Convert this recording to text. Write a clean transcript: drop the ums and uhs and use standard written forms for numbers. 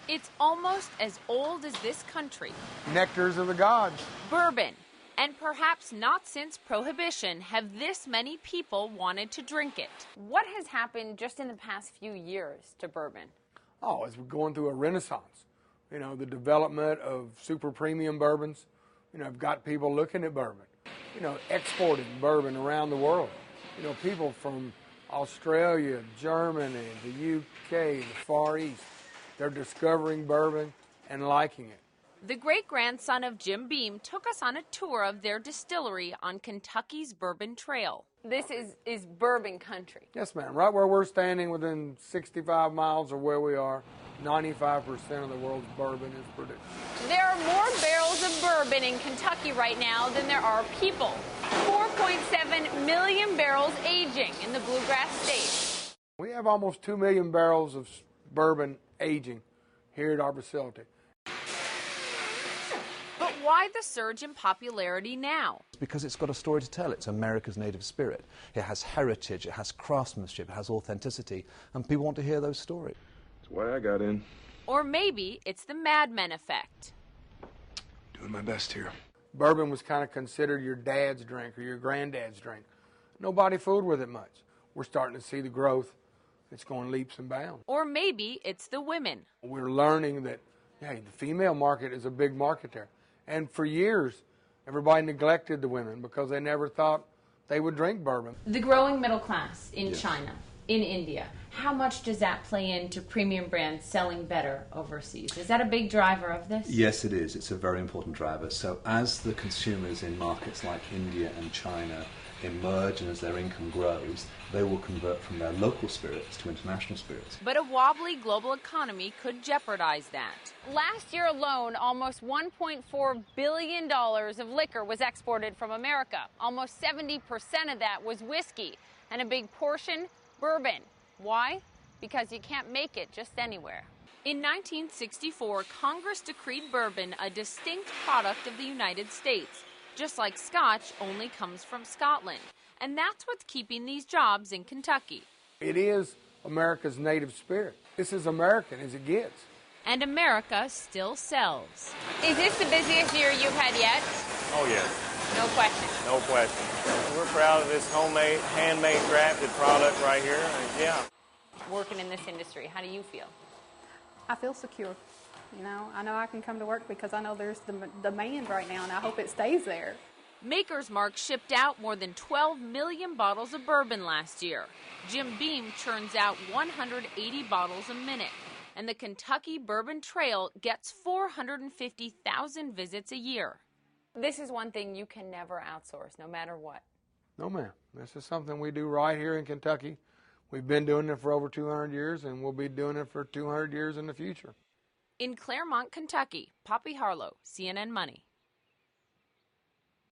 It's almost as old as this country. Nectars of the gods. Bourbon. And perhaps not since Prohibition have this many people wanted to drink it. What has happened just in the past few years to bourbon? Oh, it's going through a renaissance. You know, the development of super premium bourbons, you know, have got people looking at bourbon. You know, exporting bourbon around the world. You know, people from Australia, Germany, the UK, the Far East, they're discovering bourbon and liking it. The great-grandson of Jim Beam took us on a tour of their distillery on Kentucky's Bourbon Trail. This is bourbon country. Yes, ma'am. Right where we're standing, within 65 miles of where we are, 95% of the world's bourbon is produced. There are more barrels of bourbon in Kentucky right now than there are people. 4.7 million barrels aging in the bluegrass state. We have almost 2 million barrels of bourbon aging here at our facility. But why the surge in popularity now? Because it's got a story to tell. It's America's native spirit. It has heritage, it has craftsmanship, it has authenticity, and people want to hear those stories. That's why I got in. Or maybe it's the Mad Men effect. Doing my best here. Bourbon was kind of considered your dad's drink or your granddad's drink. Nobody fooled with it much. We're starting to see the growth. It's going leaps and bounds. Or maybe it's the women. We're learning that, hey, the female market is a big market there. And for years, everybody neglected the women because they never thought they would drink bourbon. The growing middle class in China, in India, how much does that play into premium brands selling better overseas? Is that a big driver of this? Yes, it is. It's a very important driver. So as the consumers in markets like India and China emerge and as their income grows, they will convert from their local spirits to international spirits. But a wobbly global economy could jeopardize that. Last year alone, almost $1.4 billion of liquor was exported from America. Almost 70% of that was whiskey, and a big portion, bourbon. Why? Because you can't make it just anywhere. In 1964, Congress decreed bourbon a distinct product of the United States, just like Scotch only comes from Scotland. And that's what's keeping these jobs in Kentucky. It is America's native spirit. This is American as it gets. And America still sells. Is this the busiest year you've had yet? Oh, yes. No question. No question. We're proud of this homemade, handmade crafted product right here. Yeah. Working in this industry, how do you feel? I feel secure. You know I can come to work because I know there's the demand right now, and I hope it stays there. Maker's Mark shipped out more than 12 million bottles of bourbon last year. Jim Beam churns out 180 bottles a minute. And the Kentucky Bourbon Trail gets 450,000 visits a year. This is one thing you can never outsource, no matter what. No, ma'am. This is something we do right here in Kentucky. We've been doing it for over 200 years, and we'll be doing it for 200 years in the future. In Claremont, Kentucky, Poppy Harlow, CNN Money.